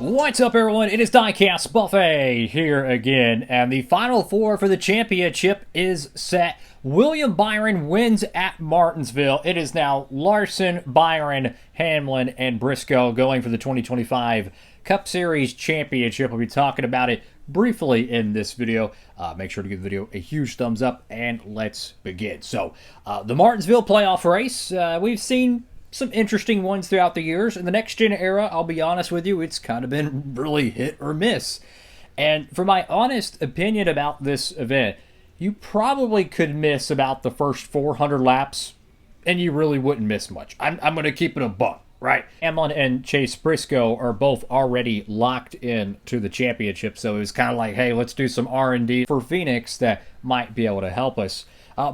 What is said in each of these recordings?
What's up, everyone? It is Diecastbuffet here again, and the final four for the championship is set. William Byron wins at Martinsville. It is now Larson, Byron, Hamlin, and Briscoe going for the 2025 Cup Series Championship. We'll be talking about it briefly in this video. Make sure to give the video a huge thumbs up, and let's begin. So, the Martinsville playoff race, we've seen some interesting ones throughout the years. In the next gen era, I'll be honest with you, it's kind of been really hit or miss. And for my honest opinion about this event, you probably could miss about the first 400 laps, and you really wouldn't miss much. I'm going to keep it a buck, right? Hamlin and Chase Briscoe are both already locked in to the championship, so it was kind of like, hey, let's do some R&D for Phoenix that might be able to help us.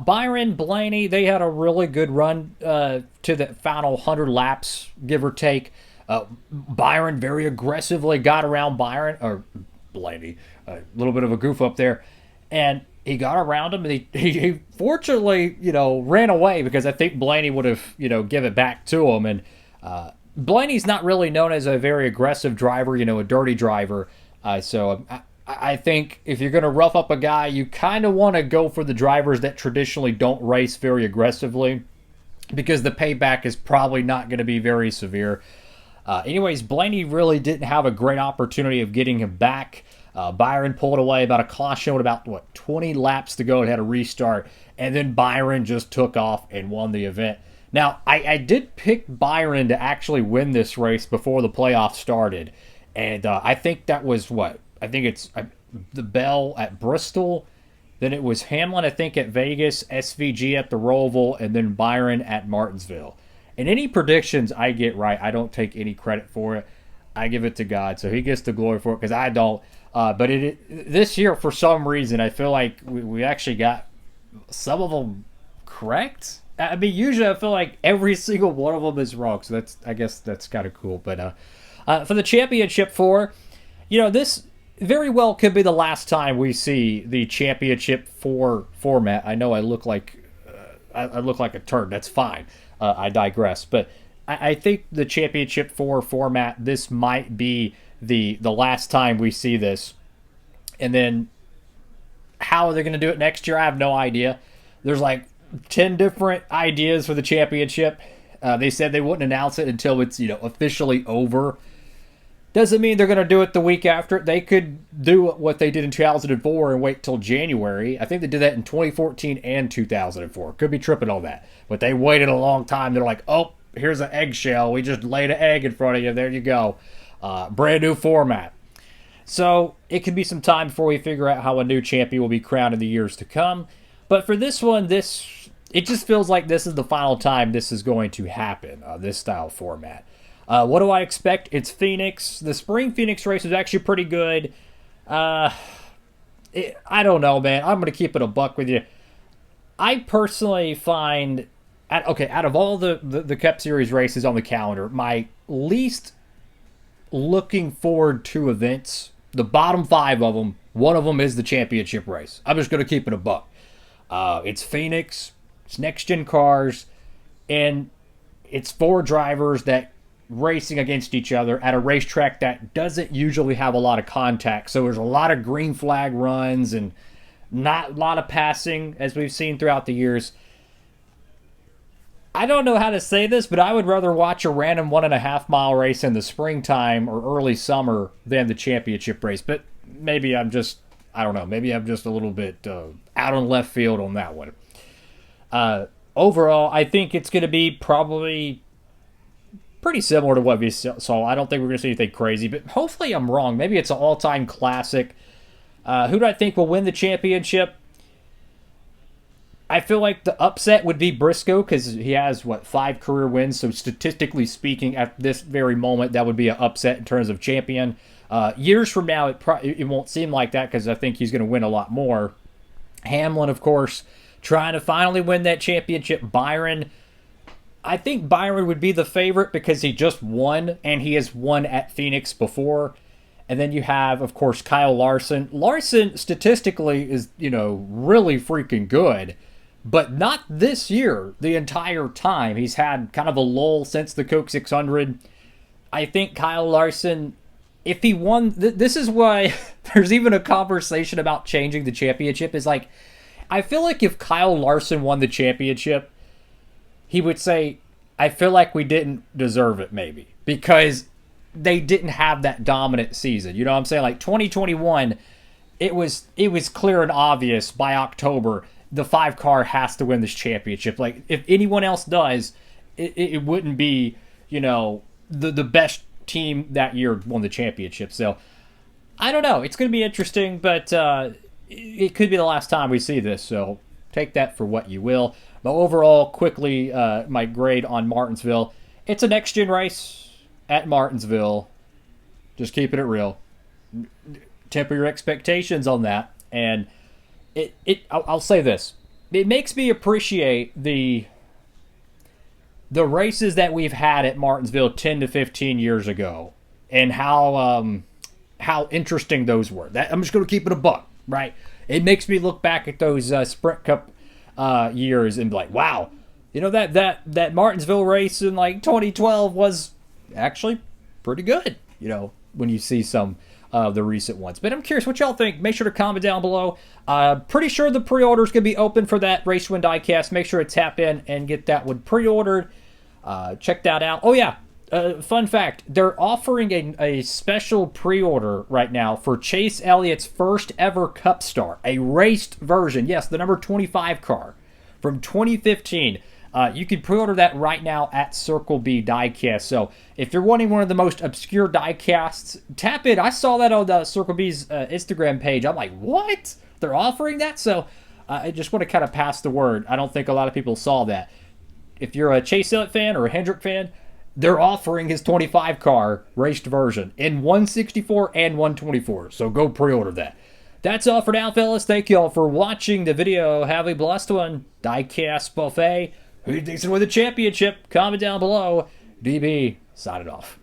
Byron, Blaney, they had a really good run to the final 100 laps, give or take. Byron very aggressively got around Blaney, a little bit of a goof up there, and he got around him, and he fortunately, ran away, because I think Blaney would have, give it back to him. And Blaney's not really known as a very aggressive driver, a dirty driver. So I think if you're going to rough up a guy, you kind of want to go for the drivers that traditionally don't race very aggressively, because the payback is probably not going to be very severe. Anyways, Blaney really didn't have a great opportunity of getting him back. Byron pulled away about a caution with about, 20 laps to go and had a restart. And then Byron just took off and won the event. Now, I did pick Byron to actually win this race before the playoffs started. And I think that was I think it's the Bell at Bristol. Then it was Hamlin, I think, at Vegas, SVG at the Roval, and then Byron at Martinsville. And any predictions I get right, I don't take any credit for it. I give it to God, so he gets the glory for it, because I don't. But this year, for some reason, I feel like we actually got some of them correct. I mean, usually I feel like every single one of them is wrong, so I guess that's kind of cool. But for the championship four, this very well could be the last time we see the championship four format. I know I look like a turd. That's fine. I digress. But I think the championship four format, this might be the last time we see this. And then how are they going to do it next year? I have no idea. There's like 10 different ideas for the championship. They said they wouldn't announce it until it's officially over. Doesn't mean they're going to do it the week after. They could do what they did in 2004 and wait till January. I think they did that in 2014 and 2004. Could be tripping on that. But they waited a long time. They're like, oh, here's an eggshell. We just laid an egg in front of you. There you go. Brand new format. So it could be some time before we figure out how a new champion will be crowned in the years to come. But for this one, it just feels like this is the final time this is going to happen, this style format. What do I expect? It's Phoenix. The spring Phoenix race is actually pretty good. I don't know, man. I'm going to keep it a buck with you. I personally find, out of all the Cup Series races on the calendar, my least looking forward to events, the bottom 5 of them, one of them is the championship race. I'm just going to keep it a buck. It's Phoenix, it's next-gen cars, and it's 4 drivers that racing against each other at a racetrack that doesn't usually have a lot of contact. So there's a lot of green flag runs and not a lot of passing, as we've seen throughout the years. I don't know how to say this, but I would rather watch a random 1.5 mile race in the springtime or early summer than the championship race. But maybe I'm just, I don't know, maybe I'm just a little bit out on left field on that one. Overall, I think it's going to be probably pretty similar to what we saw. I don't think we're going to see anything crazy, but hopefully I'm wrong. Maybe it's an all-time classic. Who do I think will win the championship? I feel like the upset would be Briscoe, because he has, 5 career wins, so statistically speaking, at this very moment, that would be an upset in terms of champion. Years from now, it won't seem like that, because I think he's going to win a lot more. Hamlin, of course, trying to finally win that championship. Byron, I think Byron would be the favorite because he just won, and he has won at Phoenix before. And then you have, of course, Kyle Larson. Larson, statistically, is, really freaking good, but not this year the entire time. He's had kind of a lull since the Coke 600. I think Kyle Larson if he won, this is why there's even a conversation about changing the championship. Is like, I feel like if Kyle Larson won the championship, he would say, I feel like we didn't deserve it, maybe, because they didn't have that dominant season. You know what I'm saying? Like 2021, it was clear and obvious by October, the 5 car has to win this championship. Like, if anyone else does, it wouldn't be, you know, the best team that year won the championship. So I don't know. It's going to be interesting, but it could be the last time we see this. So take that for what you will. But overall, quickly, my grade on Martinsville. It's a next-gen race at Martinsville. Just keeping it real. Temper your expectations on that. And I'll say this. It makes me appreciate the races that we've had at Martinsville 10 to 15 years ago and how interesting those were. I'm just going to keep it a buck, right? It makes me look back at those Sprint Cup years and be like, wow, you know, that Martinsville race in like 2012 was actually pretty good, you know, when you see some of the recent ones. But I'm curious what y'all think. Make sure to comment down below. Pretty sure the pre-order is going to be open for that Race to Win diecast. Make sure to tap in and get that one pre-ordered. Check that out. Oh yeah, fun fact, they're offering a special pre-order right now for Chase Elliott's first ever Cup Star, a raced version. Yes, the number 25 car from 2015. You can pre-order that right now at Circle B Diecast. So if you're wanting one of the most obscure diecasts, tap in. I saw that on the Circle B's Instagram page. I'm like, what? They're offering that? So I just want to kind of pass the word. I don't think a lot of people saw that. If you're a Chase Elliott fan or a Hendrick fan, they're offering his 25 car raced version in 164 and 124. So go pre-order that. That's all for now, fellas. Thank you all for watching the video. Have a blessed one. Diecastbuffet. Who do you think's going to win the championship? Comment down below. DB, signing off.